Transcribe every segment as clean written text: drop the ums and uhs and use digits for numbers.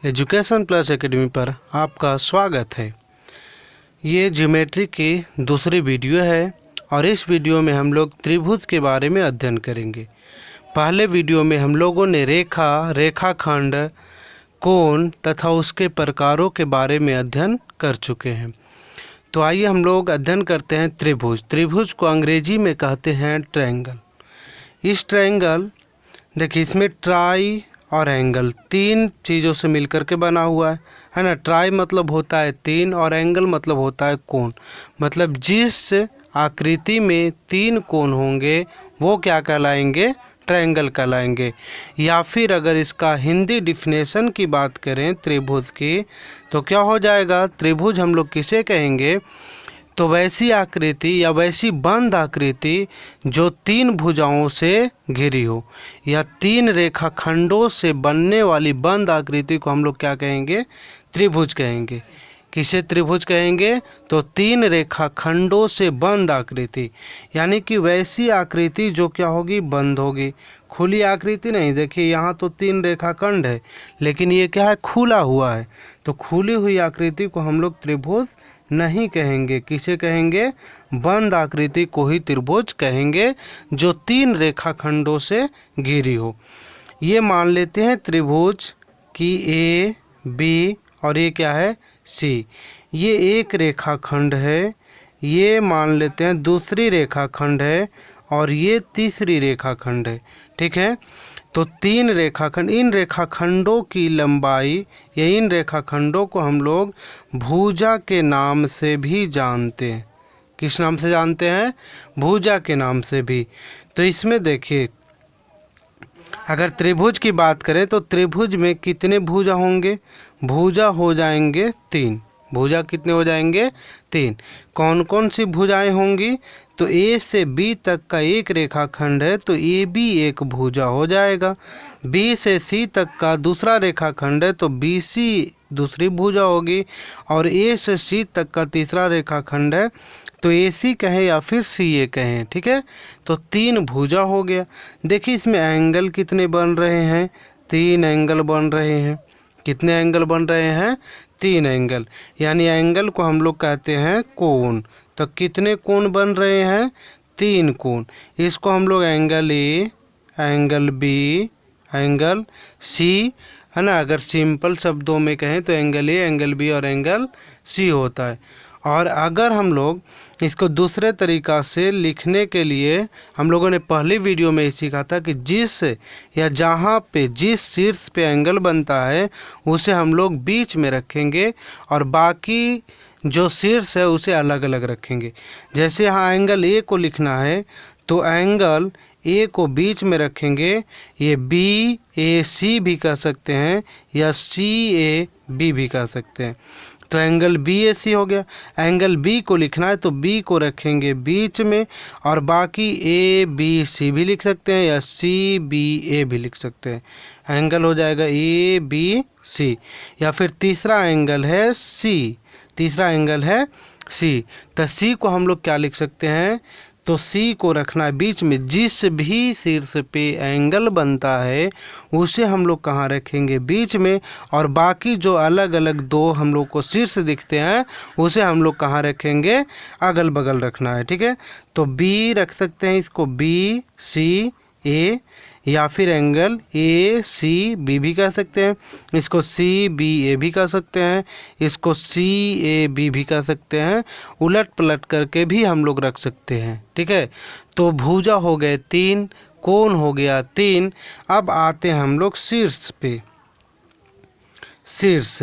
Education plus academy पर आपका स्वागत है। ये ज्योमेट्री की दूसरी वीडियो है और इस वीडियो में हम लोग त्रिभुज के बारे में अध्ययन करेंगे। पहले वीडियो में हम लोगों ने रेखा, रेखाखंड, कोण तथा उसके प्रकारों के बारे में अध्ययन कर चुके हैं। तो आइए हम लोग अध्ययन करते हैं त्रिभुज। त्रिभुज को अंग्रेजी में कहते हैं ट्रायंगल। इस ट्रायंगल देखिए, इसमें ट्राई और एंगल तीन चीज़ों से मिलकर के बना हुआ है ना। ट्राई मतलब होता है तीन और एंगल मतलब होता है कोण। मतलब जिस आकृति में तीन कोण होंगे वो क्या कहलाएंगे? ट्रायंगल कहलाएंगे। या फिर अगर इसका हिंदी डिफिनेशन की बात करें त्रिभुज की, तो क्या हो जाएगा? त्रिभुज हम लोग किसे कहेंगे? तो वैसी आकृति या वैसी बंद आकृति जो तीन भुजाओं से घिरी हो या तीन रेखाखंडों से बनने वाली बंद आकृति को हम लोग क्या कहेंगे? त्रिभुज कहेंगे। किसे त्रिभुज कहेंगे? तो तीन रेखाखंडों से बंद आकृति, यानी कि वैसी आकृति जो क्या होगी? बंद होगी। खुली आकृति नहीं। देखिए यहाँ तो तीन रेखाखंड है, लेकिन ये क्या है? खुला हुआ है। तो खुली हुई आकृति को हम लोग त्रिभुज नहीं कहेंगे। किसे कहेंगे? बंद आकृति को ही त्रिभुज कहेंगे, जो तीन रेखाखंडों से घिरी हो। ये मान लेते हैं त्रिभुज की ए, बी और ये क्या है? सी। ये एक रेखाखंड है, ये मान लेते हैं दूसरी रेखाखंड है और ये तीसरी रेखाखंड है। ठीक है। तो तीन रेखाखंड, इन रेखाखंडों की लंबाई या इन रेखाखंडों को हम लोग भुजा के नाम से भी जानते हैं। किस नाम से जानते हैं? भुजा के नाम से भी। तो इसमें देखिए, अगर त्रिभुज की बात करें तो त्रिभुज में कितने भुजा होंगे? भुजा हो जाएंगे तीन। भुजा कितने हो जाएंगे? तीन। कौन कौन सी भुजाएं होंगी? तो ए से बी तक का एक रेखाखंड है तो ए बी एक भुजा हो जाएगा। बी से सी तक का दूसरा रेखाखंड है तो बी सी दूसरी भुजा होगी। और ए से सी तक का तीसरा रेखाखंड है तो ए सी कहें या फिर सी ए कहें। ठीक है। तो तीन भुजा हो गया। देखिए इसमें एंगल कितने बन रहे हैं? तीन एंगल बन रहे हैं। कितने एंगल बन रहे हैं? तीन एंगल। यानी एंगल को हम लोग कहते हैं कोण। तो कितने कोण बन रहे हैं? तीन कोण। इसको हम लोग angle A, angle B, angle C, है ना। अगर सिंपल शब्दों में कहें तो एंगल ए, एंगल बी और एंगल सी होता है। और अगर हम लोग इसको दूसरे तरीक़ा से लिखने के लिए, हम लोगों ने पहली वीडियो में ही सीखा था कि जिस या जहाँ पे जिस शीर्ष पे एंगल बनता है उसे हम लोग बीच में रखेंगे और बाकी जो शीर्ष है उसे अलग अलग रखेंगे। जैसे यहाँ एंगल ए को लिखना है तो एंगल ए को बीच में रखेंगे। ये बी ए सी भी कह सकते हैं या सी ए बी भी कह सकते हैं। तो एंगल बी ए सी हो गया। एंगल बी को लिखना है तो बी को रखेंगे बीच में और बाकी ए बी सी भी लिख सकते हैं या सी बी ए भी लिख सकते हैं। एंगल हो जाएगा ए बी सी। या फिर तीसरा एंगल है सी। तीसरा एंगल है सी। तो सी को हम लोग क्या लिख सकते हैं? तो सी को रखना है बीच में। जिस भी शीर्ष पे एंगल बनता है उसे हम लोग कहाँ रखेंगे? बीच में। और बाकी जो अलग अलग दो हम लोग को शीर्ष दिखते हैं उसे हम लोग कहाँ रखेंगे? अगल बगल रखना है। ठीक है। तो बी रख सकते हैं, इसको बी सी ए, या फिर एंगल ए सी बी भी कह सकते हैं। इसको सी बी ए भी कह सकते हैं। इसको सी ए बी भी कह सकते हैं। उलट पलट करके भी हम लोग रख सकते हैं। ठीक है। तो भुजा हो गए तीन, कोण हो गया तीन। अब आते हैं हम लोग शीर्ष पे। शीर्ष,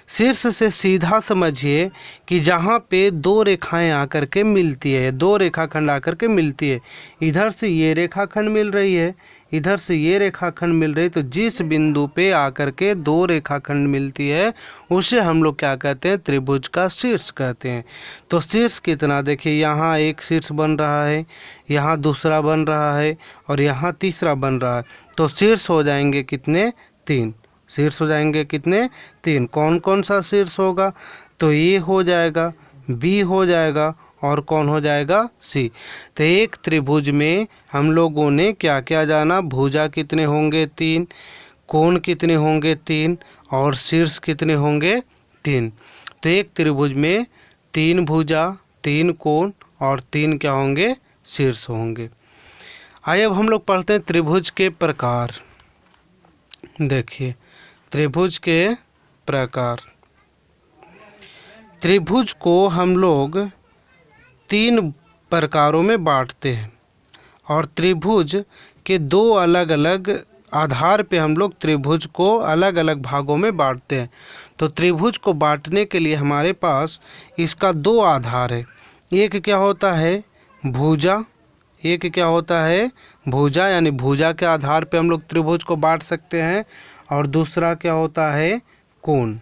शीर्ष से सीधा समझिए कि जहाँ पे दो रेखाएं आकर के मिलती है, दो रेखाखंड आकर के मिलती है। इधर से ये रेखाखंड मिल रही है, इधर से ये रेखाखंड मिल रही है। तो जिस बिंदु पे आकर के दो रेखाखंड मिलती है उसे हम लोग क्या कहते हैं? त्रिभुज का शीर्ष कहते हैं। तो शीर्ष कितना? देखिए यहाँ एक शीर्ष बन रहा है, यहाँ दूसरा बन रहा है और यहाँ तीसरा बन रहा है। तो शीर्ष हो जाएंगे कितने? तीन। शीर्ष हो जाएंगे कितने? तीन। कौन कौन सा शीर्ष होगा? तो ए हो जाएगा, बी हो जाएगा और कौन हो जाएगा? सी। तो एक त्रिभुज में हम लोगों ने क्या क्या जाना? भुजा कितने होंगे? तीन। कोण कितने होंगे 3 और शीर्ष कितने होंगे 3। तो एक त्रिभुज में 3 भुजा, 3 कोण और 3 क्या होंगे शीर्ष होंगे। आइए अब हम लोग पढ़ते हैं त्रिभुज के प्रकार। देखिए त्रिभुज के प्रकार। त्रिभुज को हम लोग 3 प्रकारों में बांटते हैं और त्रिभुज के 2 अलग अलग आधार पे हम लोग त्रिभुज को अलग अलग भागों में बांटते हैं। तो त्रिभुज को बांटने के लिए हमारे पास इसका 2 आधार है। एक क्या होता है भुजा, एक क्या होता है भुजा, यानी भुजा के आधार पे हम लोग त्रिभुज को बांट सकते हैं। और दूसरा क्या होता है कोण,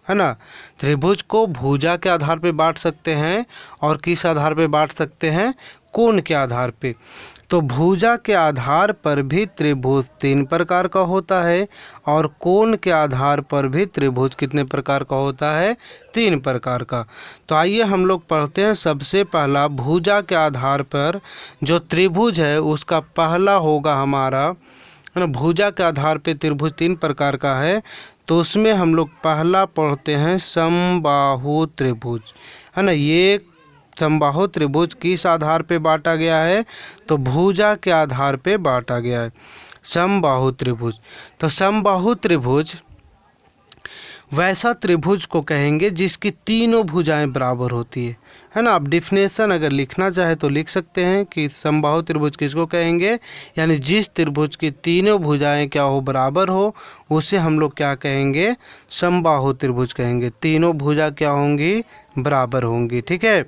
है ना। त्रिभुज को भुजा के आधार पे बांट सकते हैं और किस आधार पे बांट सकते हैं कोण के आधार पे। तो भुजा के आधार पर भी त्रिभुज 3 प्रकार का होता है और कोण के आधार पर भी त्रिभुज कितने प्रकार का होता है 3 प्रकार का। तो आइए हम लोग पढ़ते हैं। सबसे पहला भुजा के आधार पर जो त्रिभुज है उसका पहला होगा हमारा, है ना। भुजा के आधार पे त्रिभुज 3 प्रकार का है, तो उसमें हम लोग पहला पढ़ते हैं समबाहु त्रिभुज, है ना। ये समबाहु त्रिभुज किस आधार पे बांटा गया है तो भुजा के आधार पे बांटा गया है समबाहु त्रिभुज। तो समबाहु त्रिभुज वैसा त्रिभुज को कहेंगे जिसकी तीनों भुजाएं बराबर होती है ना। आप डिफिनेशन अगर लिखना चाहे तो लिख सकते हैं कि समबाहु त्रिभुज किसको कहेंगे, यानी जिस त्रिभुज की तीनों भुजाएं क्या हो बराबर हो उसे हम लोग क्या कहेंगे समबाहु त्रिभुज कहेंगे। तीनों भुजा क्या होंगी बराबर होंगी, ठीक है।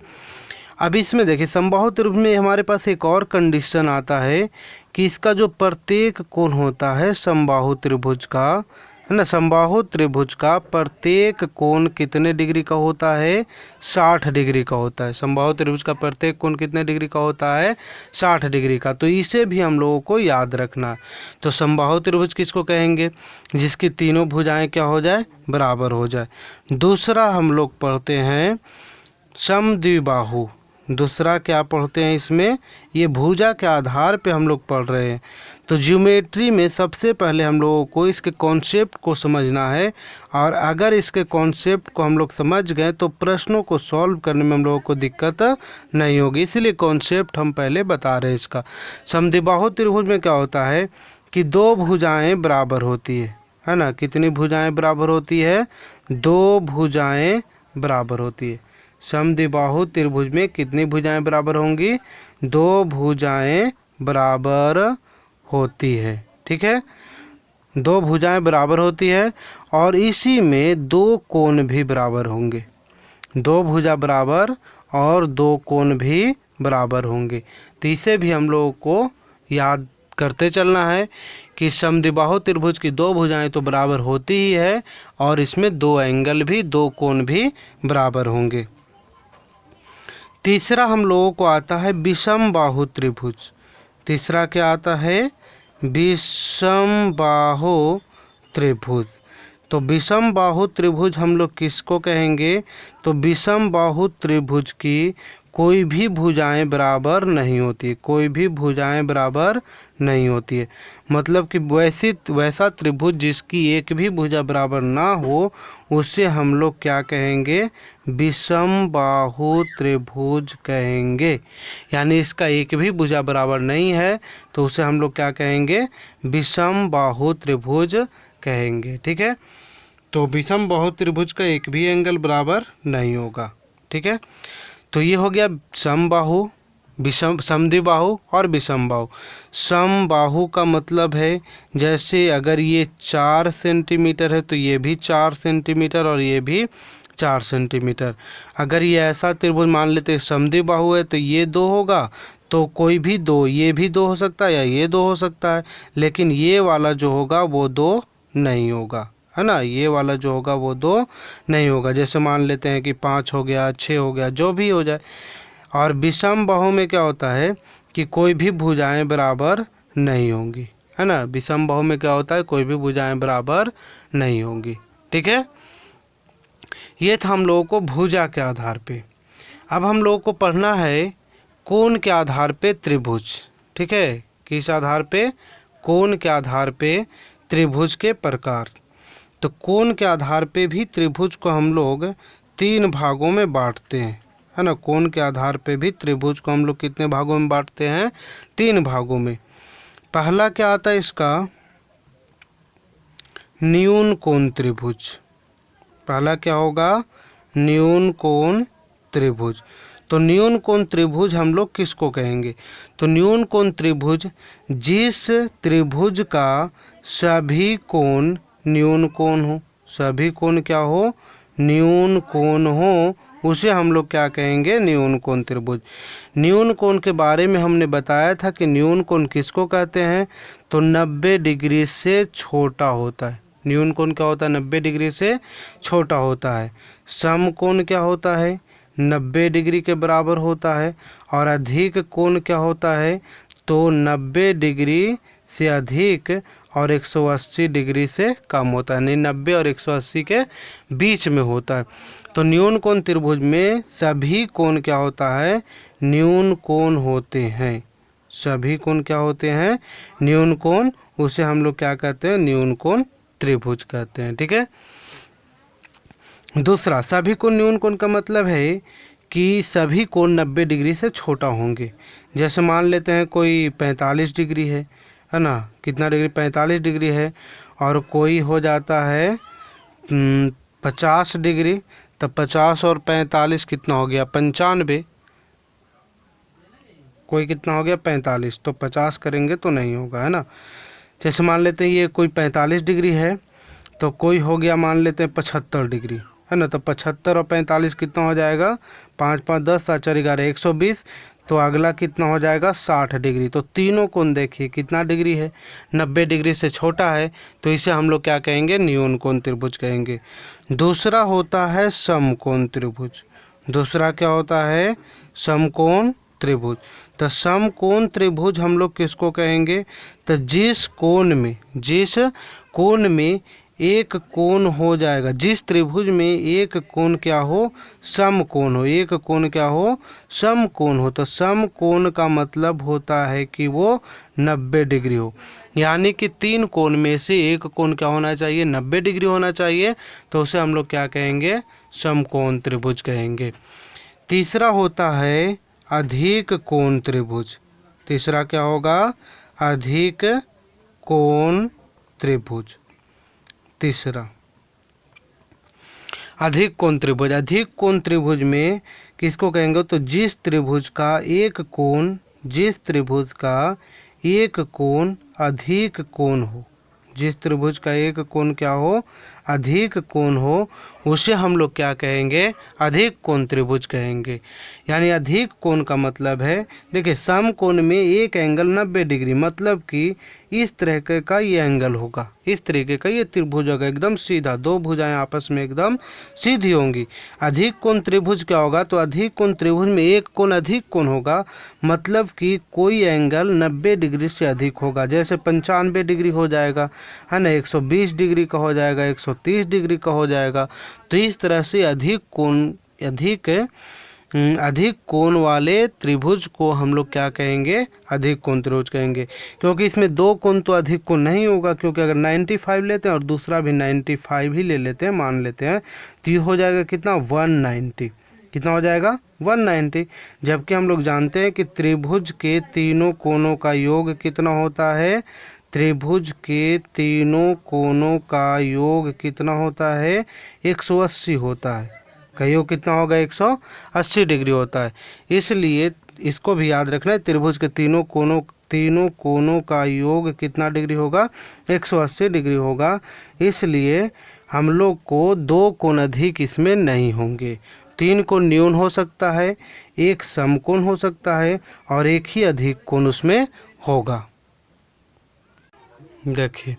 अब इसमें देखिए समबाहु त्रिभुज में हमारे पास एक और कंडीशन आता है कि इसका जो प्रत्येक कोण होता है समबाहु त्रिभुज का, है ना, समबाहु त्रिभुज का प्रत्येक कोण कितने डिग्री का होता है 60 डिग्री का होता है। समबाहु त्रिभुज का प्रत्येक कोण कितने डिग्री का होता है 60 डिग्री का। तो इसे भी हम लोगों को याद रखना। तो समबाहु त्रिभुज किसको कहेंगे जिसकी तीनों भुजाएं क्या हो जाए बराबर हो जाए। दूसरा हम लोग पढ़ते हैं समद्विबाहु। दूसरा क्या पढ़ते हैं इसमें, ये भुजा के आधार पे हम लोग पढ़ रहे हैं। तो ज्योमेट्री में सबसे पहले हम लोगों को इसके कॉन्सेप्ट को समझना है और अगर इसके कॉन्सेप्ट को हम लोग समझ गए तो प्रश्नों को सॉल्व करने में हम लोगों को दिक्कत नहीं होगी। इसलिए कॉन्सेप्ट हम पहले बता रहे हैं इसका। समद्विबाहु त्रिभुज में क्या होता है कि 2 भुजाएं बराबर होती है ना। कितनी भुजाएं बराबर होती है 2 भुजाएं बराबर होती है। समद्विबाहु त्रिभुज में कितनी भुजाएं बराबर होंगी 2 भुजाएं बराबर होती है, ठीक है। 2 भुजाएं बराबर होती है और इसी में 2 कोण भी बराबर होंगे। 2 भुजा बराबर और 2 कोण भी बराबर होंगे। तो इसे भी हम लोगों को याद करते चलना है कि समद्विबाहु त्रिभुज की 2 भुजाएं तो बराबर होती ही है और इसमें 2 एंगल भी 2 कोण भी बराबर होंगे। तीसरा हम लोगों को आता है विषमबाहु त्रिभुज। तीसरा क्या आता है विषमबाहु त्रिभुज। तो विषमबाहु त्रिभुज हम लोग किसको कहेंगे तो विषमबाहु त्रिभुज की कोई भी भुजाएं बराबर नहीं होती, कोई भी भुजाएं बराबर नहीं होती है। मतलब कि वैसा त्रिभुज जिसकी एक भी भुजा बराबर ना हो उसे हम लोग क्या कहेंगे विषमबाहु त्रिभुज कहेंगे। यानी इसका एक भी भुजा बराबर नहीं है तो उसे हम लोग क्या कहेंगे विषमबाहु त्रिभुज कहेंगे, ठीक है। तो विषमबाहु त्रिभुज का एक भी एंगल बराबर नहीं होगा, ठीक है। तो ये हो गया समबाहु, समद्विबाहु और विषमबाहु। समबाहु का मतलब है जैसे अगर ये 4 सेंटीमीटर है तो ये भी 4 सेंटीमीटर और ये भी 4 सेंटीमीटर। अगर ये ऐसा त्रिभुज मान लेते समद्विबाहु है तो ये 2 होगा, तो कोई भी 2, ये भी 2 हो सकता है या ये 2 हो सकता है, लेकिन ये वाला जो होगा वो 2 नहीं होगा, है ना। ये वाला जो होगा वो 2 नहीं होगा। जैसे मान लेते हैं कि 5 हो गया 6 हो गया जो भी हो जाए। और विषमबाहु में क्या होता है कि कोई भी भुजाएं बराबर नहीं होंगी, है ना। विषमबाहु में क्या होता है कोई भी भुजाएं बराबर नहीं होंगी, ठीक है। ये था हम लोगों को भुजा के आधार पे। अब हम लोगों को पढ़ना है कोण के आधार पे त्रिभुज, ठीक है। किस आधार पे कोण के आधार पे त्रिभुज के प्रकार। तो कोण के आधार पे भी त्रिभुज को हम लोग 3 भागों में बांटते हैं, है ना। कोण के आधार पे भी त्रिभुज को हम लोग कितने भागों में बांटते हैं? 3 भागों में। पहला क्या आता है इसका? न्यून कोण त्रिभुज। पहला क्या होगा? न्यून कोण त्रिभुज। तो न्यून कोण त्रिभुज हम लोग किसको कहेंगे? तो न्यून कोण त्रिभुज जिस त्रिभुज का सभी कोण न्यून कोण हो, सभी कोण क्या हो? न्यून कोण हो, उसे हम लोग क्या कहेंगे? न्यून कोण त्रिभुज। न्यून कोण के बारे में हमने बताया था कि न्यून कोण किसको कहते हैं? तो 90 डिग्री से छोटा होता है। न्यून कोण क्या होता है? 90 डिग्री से छोटा होता है। समकोण क्या होता है? 90 डिग्री के बराबर होता है। और अधिक कोण क्या होता है? तो 90 डिग्री से अधिक और 180 डिग्री से कम होता है, यानी 90 और 180 के बीच में होता है। तो न्यून कोण त्रिभुज में सभी कोण क्या होता है? न्यून कोण होते हैं। सभी कोण क्या होते हैं? न्यून कोण। उसे हम लोग क्या कहते हैं? न्यून कोण त्रिभुज कहते हैं। ठीक है। दूसरा, सभी कोण न्यून कोण का मतलब है कि सभी कोण 90 डिग्री से छोटा होंगे। जैसे मान लेते हैं कोई 45 डिग्री है ना। कितना डिग्री? 45 डिग्री है। और कोई हो जाता है 50 डिग्री। तो 50 और 45 कितना हो गया? 95। कोई कितना हो गया? 45। तो 50 करेंगे तो नहीं होगा, है ना। जैसे मान लेते हैं ये कोई 45 डिग्री है, तो कोई हो गया मान लेते हैं 75 डिग्री, है ना। तो 75 और 45 कितना हो जाएगा? 5 5 10 7 4 11 120। तो अगला कितना हो जाएगा? 60 डिग्री। तो तीनों कोण देखिए कितना डिग्री है? 90 डिग्री से छोटा है। तो इसे हम लोग क्या कहेंगे? न्यून कोण त्रिभुज कहेंगे। दूसरा होता है समकोण त्रिभुज। दूसरा क्या होता है? समकोण त्रिभुज। तो समकोण त्रिभुज हम लोग किसको कहेंगे? तो जिस कोण में एक कोण हो जाएगा, जिस त्रिभुज में एक कोण क्या हो? समकोण हो। एक कोण क्या हो? समकोण हो। तो समकोण का मतलब होता है कि वो 90 डिग्री हो, यानी कि 3 कोण में से एक कोण क्या होना चाहिए? 90 डिग्री होना चाहिए। तो उसे हम लोग क्या कहेंगे? समकोण त्रिभुज कहेंगे। तीसरा होता है अधिक कोण त्रिभुज। तीसरा क्या होगा? अधिक कोण त्रिभुज। तीसरा अधिक कोण त्रिभुज। अधिक कोण त्रिभुज में किसको कहेंगे? तो जिस त्रिभुज का एक कोण अधिक कोण हो, जिस त्रिभुज का एक कोण क्या हो? अधिक कोण हो, उसे हम लोग क्या कहेंगे? अधिक कोण त्रिभुज कहेंगे। यानी अधिक कोण का मतलब है, देखिए समकोण में एक एंगल 90 डिग्री, मतलब कि इस तरह का ये एंगल होगा, इस तरीके का ये त्रिभुज होगा, एकदम सीधा, 2 भुजाएं आपस में एकदम सीधी होंगी। अधिक कोण त्रिभुज क्या होगा? तो अधिक कोण त्रिभुज में एक कोण अधिक कोण होगा, मतलब कि कोई एंगल 90 डिग्री से अधिक होगा। जैसे 95 डिग्री हो जाएगा, है ना, 120 डिग्री का हो जाएगा, 130 डिग्री का हो जाएगा। तो इस तरह से अधिक कोण वाले त्रिभुज को हम लोग क्या कहेंगे? अधिक कोण त्रिभुज कहेंगे। क्योंकि इसमें 2 कोण तो अधिक कोण नहीं होगा, क्योंकि अगर 95 लेते हैं और दूसरा भी 95 ही ले लेते हैं, मान लेते हैं, तो ये हो जाएगा कितना? 190। कितना हो जाएगा? 190। जबकि हम लोग जानते हैं कि त्रिभुज के तीनों कोणों का योग कितना होता है? त्रिभुज के तीनों कोणों का योग कितना होता है? 180 होता है। का योग कितना होगा? 180 डिग्री होता है। इसलिए इसको भी याद रखना है, त्रिभुज के तीनों कोणों का योग कितना डिग्री होगा? 180 डिग्री होगा। इसलिए हम लोग को 2 कोण अधिक इसमें नहीं होंगे। 3 कोण न्यून हो सकता है, एक समकोण हो सकता है और एक ही अधिक कोण उसमें होगा। देखिए,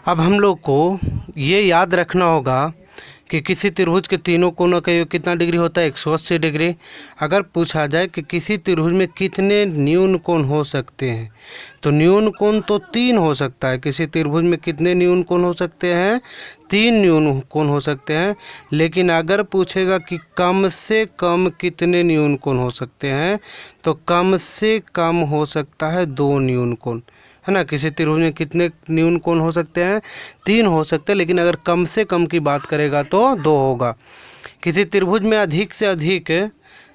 अब हम लोग को ये याद रखना होगा कि किसी त्रिभुज के तीनों कोणों का योग कितना डिग्री होता है? 180 डिग्री। अगर पूछा जाए कि किसी त्रिभुज में कितने न्यून कोण हो सकते हैं, तो न्यून कोण तो 3 हो सकता है। किसी त्रिभुज में कितने न्यून कोण हो सकते हैं? 3 न्यून कोण हो सकते हैं। लेकिन अगर पूछेगा कि कम से कम कितने न्यून कोण हो सकते हैं, तो कम से कम हो सकता है 2 न्यून कोण। है ना। किसी त्रिभुज में कितने न्यून कोण हो सकते हैं? 3 हो सकते हैं, लेकिन अगर कम से कम की बात करेगा तो 2 होगा। किसी त्रिभुज में अधिक से अधिक,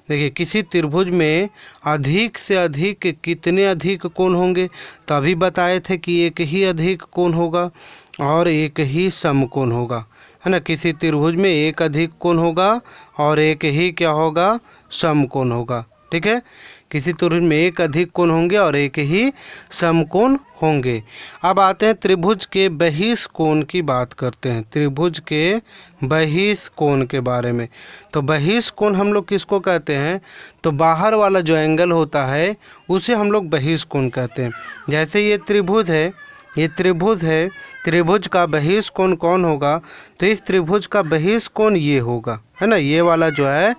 देखिए किसी त्रिभुज में अधिक से अधिक कितने अधिक कोण होंगे? तो अभी बताए थे कि एक ही अधिक कोण होगा और एक ही समकोण होगा, है ना। किसी त्रिभुज में एक अधिक कोण होगा और एक ही क्या होगा? समकोण होगा, ठीक है। किसी त्रिभुज में एक अधिक कोण होंगे और एक ही समकोण होंगे। अब आते हैं त्रिभुज के बहिष्कोण की बात करते हैं, त्रिभुज के बहिष्कोण के बारे में। तो बहिष्कोण हम लोग किसको कहते हैं? तो बाहर वाला जो एंगल होता है उसे हम लोग बहिष्कोण कहते हैं। जैसे ये त्रिभुज है, ये त्रिभुज है, त्रिभुज का बहिष्कोण कौन होगा? तो इस त्रिभुज का बहिष्कोण ये होगा, है ना। ये वाला जो है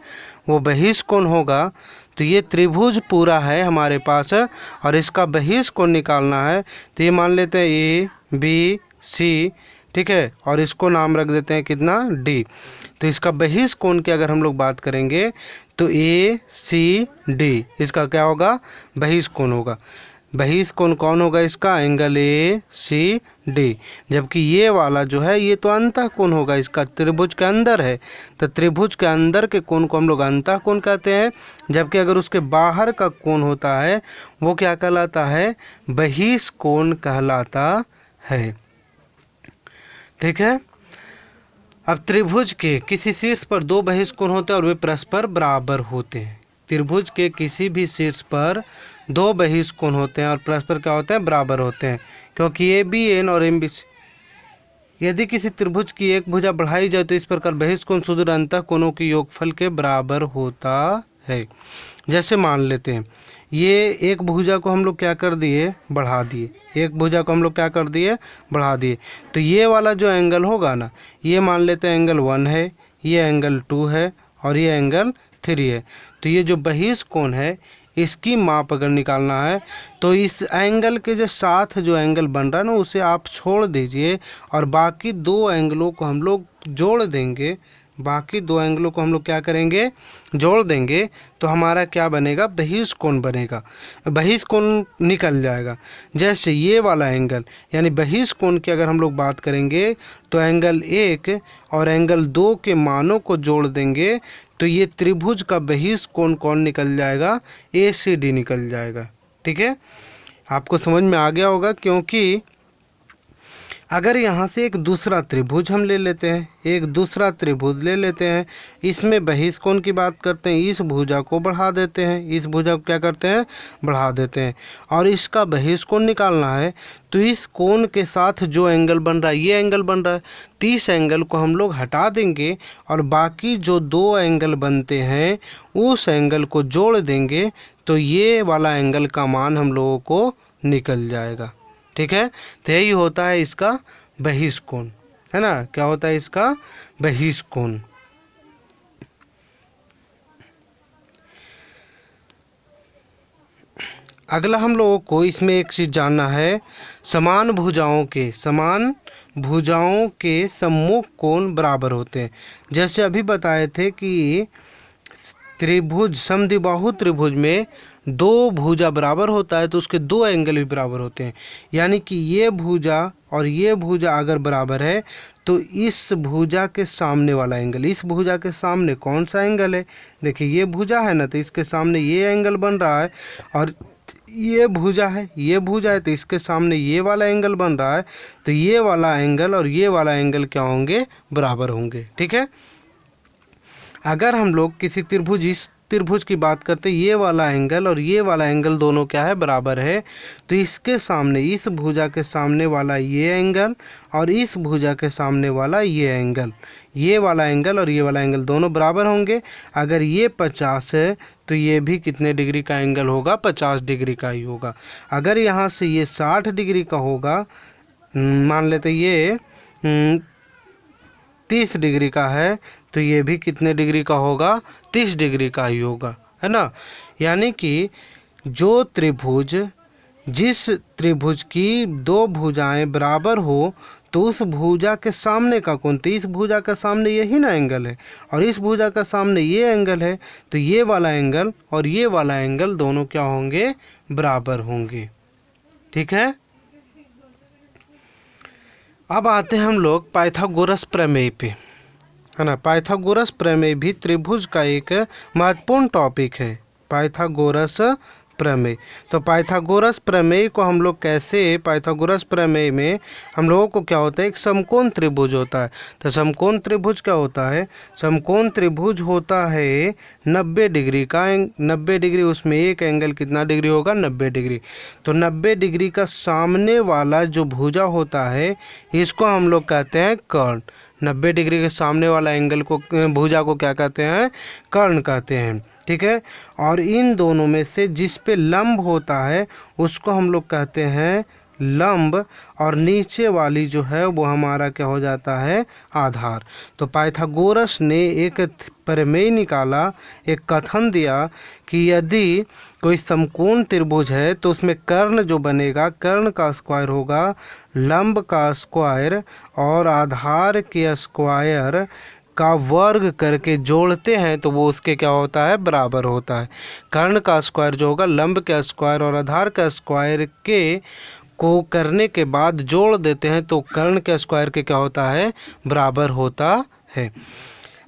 वो बहिष्कोण होगा। तो ये त्रिभुज पूरा है हमारे पास और इसका बहिष्कोण निकालना है। तो ये मान लेते हैं ए बी सी, ठीक है, और इसको नाम रख देते हैं कितना? डी। तो इसका बहिष्कोण की अगर हम लोग बात करेंगे तो ए सी डी, इसका क्या होगा? बहिष्कोण होगा। बहिष्कोण कौन होगा इसका? Angle A C D. जबकि ये वाला जो है ये तो अंतःकोण होगा, इसका त्रिभुज के अंदर है। तो त्रिभुज के अंदर के कोण को हम लोग अंतःकोण कहते हैं, जबकि अगर उसके बाहर का कोण होता है वो क्या कहलाता है? बहिष्कोण कहलाता है, ठीक है। अब त्रिभुज के किसी शीर्ष पर 2 बहिष्कोण होते हैं और वे परस्पर बराबर होते हैं। त्रिभुज के किसी भी शीर्ष पर 2 बहिष्कोण होते हैं और परस्पर क्या होते हैं? बराबर होते हैं, क्योंकि ए बी एन और एम बी। यदि किसी त्रिभुज की एक भुजा बढ़ाई जाए तो इस प्रकार बहिष्कोण सुदूर अंतःकोणों के योगफल के बराबर होता है। जैसे मान लेते हैं ये एक भुजा को हम लोग क्या कर दिए? बढ़ा दिए। एक भुजा को हम लोग क्या कर दिए? बढ़ा दिए। तो ये वाला जो एंगल होगा ना, ये मान लेते हैं एंगल 1 है, ये एंगल 2 है और ये एंगल 3 है। तो ये जो बहिष्कोण है इसकी माप अगर निकालना है तो इस एंगल के जो साथ जो एंगल बन रहा है ना उसे आप छोड़ दीजिए और बाकी 2 एंगलों को हम लोग जोड़ देंगे। बाकी 2 एंगलों को हम लोग क्या करेंगे? जोड़ देंगे। तो हमारा क्या बनेगा? बहिष्कोण बनेगा, बहिष्कोण निकल जाएगा। जैसे ये वाला एंगल यानी बहिष्कोण की अगर हम लोग बात करेंगे तो एंगल 1 और एंगल 2 के मानों को जोड़ देंगे तो ये त्रिभुज का बहिष्कोण कौन निकल जाएगा? ए सी डी निकल जाएगा, ठीक है। आपको समझ में आ गया होगा, क्योंकि अगर यहाँ से एक दूसरा त्रिभुज हम ले लेते हैं, एक दूसरा त्रिभुज ले लेते हैं, इसमें बहिष्कोण की बात करते हैं, इस भुजा को बढ़ा देते हैं, इस भुजा को क्या करते हैं? बढ़ा देते हैं और इसका बहिष्कोण निकालना है। तो इस कोण के साथ जो एंगल बन रहा है ये एंगल बन रहा है, तो इस एंगल को हम लोग हटा देंगे और बाकी जो 2 एंगल बनते हैं उस एंगल को जोड़ देंगे। तो ये वाला एंगल का मान हम लोगों को निकल जाएगा, ठीक है। तो यही होता है इसका बहिष्कोण, है ना। क्या होता है इसका? बहिष्कोण। अगला हम लोगों को इसमें एक चीज़ जानना है, समान भुजाओं के सम्मुख कोण बराबर होते हैं। जैसे अभी बताए थे कि त्रिभुज समद्विबाहु त्रिभुज में 2 भुजा बराबर होता है तो उसके 2 एंगल भी बराबर होते हैं। यानी कि ये भुजा और ये भुजा अगर बराबर है तो इस भुजा के सामने वाला एंगल, इस भुजा के सामने कौन सा एंगल है? देखिए ये भुजा है ना, तो इसके सामने ये एंगल बन रहा है और ये भुजा है, ये भुजा है तो इसके सामने ये वाला एंगल बन रहा है। तो ये वाला एंगल और ये वाला एंगल क्या होंगे? बराबर होंगे, ठीक है। अगर हम लोग किसी त्रिभुज, इस त्रिभुज की बात करते हैं, ये वाला एंगल और ये वाला एंगल दोनों क्या है? बराबर है। तो इसके सामने, इस भुजा के सामने वाला ये एंगल और इस भुजा के सामने वाला ये एंगल, ये वाला एंगल और ये वाला एंगल दोनों बराबर होंगे। अगर ये 50 है तो ये भी कितने डिग्री का एंगल होगा? 50 डिग्री का ही होगा। अगर यहाँ से ये 60 डिग्री का होगा, मान लेते ये 30 डिग्री का है तो ये भी कितने डिग्री का होगा? 30 डिग्री का ही होगा, है ना। यानी कि जो त्रिभुज, जिस त्रिभुज की 2 भुजाएं बराबर हो तो उस भुजा के सामने का कोण, तो इस भुजा का सामने यही ना एंगल है और इस भुजा का सामने ये एंगल है, तो ये वाला एंगल और ये वाला एंगल दोनों क्या होंगे? बराबर होंगे, ठीक है। अब आते हैं हम लोग पाइथागोरस प्रमेय पे, है ना। पाइथागोरस प्रमेय भी त्रिभुज का एक महत्वपूर्ण टॉपिक है, पाइथागोरस प्रमेय। तो पाइथागोरस प्रमेय को हम लोग कैसे, पाइथागोरस प्रमेय में हम लोगों को क्या होता है, एक समकोण त्रिभुज होता है। तो समकोण त्रिभुज क्या होता है, समकोण त्रिभुज होता है 90 डिग्री का, 90 डिग्री, उसमें एक एंगल कितना डिग्री होगा, 90 डिग्री। तो 90 डिग्री का सामने वाला जो भुजा होता है इसको हम लोग कहते हैं कर्ण। 90 डिग्री के सामने वाला एंगल को, भुजा को क्या कहते हैं, कर्ण कहते हैं, ठीक है। और इन दोनों में से जिस पे लंब होता है उसको हम लोग कहते हैं लंब, और नीचे वाली जो है वो हमारा क्या हो जाता है, आधार। तो पाइथागोरस ने एक प्रमेय निकाला, एक कथन दिया कि यदि कोई समकोण त्रिभुज है तो उसमें कर्ण जो बनेगा, कर्ण का स्क्वायर होगा लंब का स्क्वायर, और आधार के स्क्वायर का वर्ग करके जोड़ते हैं तो वो उसके क्या होता है, बराबर होता है। कर्ण का स्क्वायर जो होगा लंब का स्क्वायर और आधार का स्क्वायर के को करने के बाद जोड़ देते हैं तो कर्ण के स्क्वायर के क्या होता है, बराबर होता है।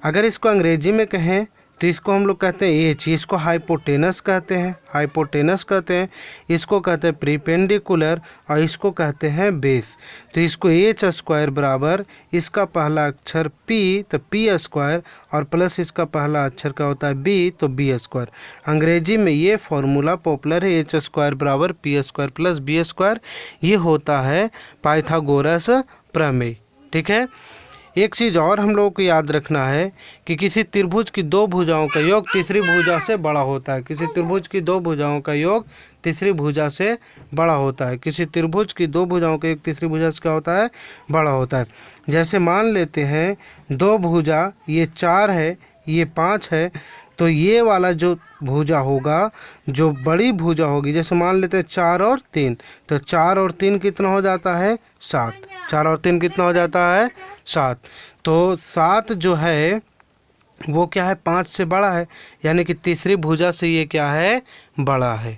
अगर इसको अंग्रेजी में कहें तो इसको हम लोग कहते हैं एच, इसको हाइपोटेनस कहते हैं, हाइपोटेनस कहते हैं, इसको कहते हैं प्रीपेंडिकुलर, और इसको कहते हैं बेस। तो इसको एच स्क्वायर बराबर इसका पहला अक्षर पी, तो पी स्क्वायर, और प्लस इसका पहला अक्षर क्या होता है, बी, तो बी स्क्वायर। अंग्रेजी में ये फॉर्मूला पॉपुलर है, एच स्क्वायर बराबर P square plus B square. ये होता है पाइथागोरस प्रमेय, ठीक है। एक चीज़ और हम लोगों को याद रखना है कि किसी त्रिभुज की दो भुजाओं का योग तीसरी भुजा से बड़ा होता है। किसी त्रिभुज की दो भुजाओं का योग तीसरी भुजा से बड़ा होता है। किसी त्रिभुज की दो भुजाओं का योग तीसरी भुजा से क्या होता है, बड़ा होता है। जैसे मान लेते हैं दो भुजा, ये 4 है, ये 5 है, तो ये वाला जो भुजा होगा, जो बड़ी भुजा होगी, जैसे मान लेते हैं 4 और 3, तो 4 और 3 कितना हो जाता है, 7। 4 और 3 कितना हो जाता है, 7। तो 7 जो है वो क्या है, 5 से बड़ा है, यानी कि तीसरी भुजा से ये क्या है, बड़ा है।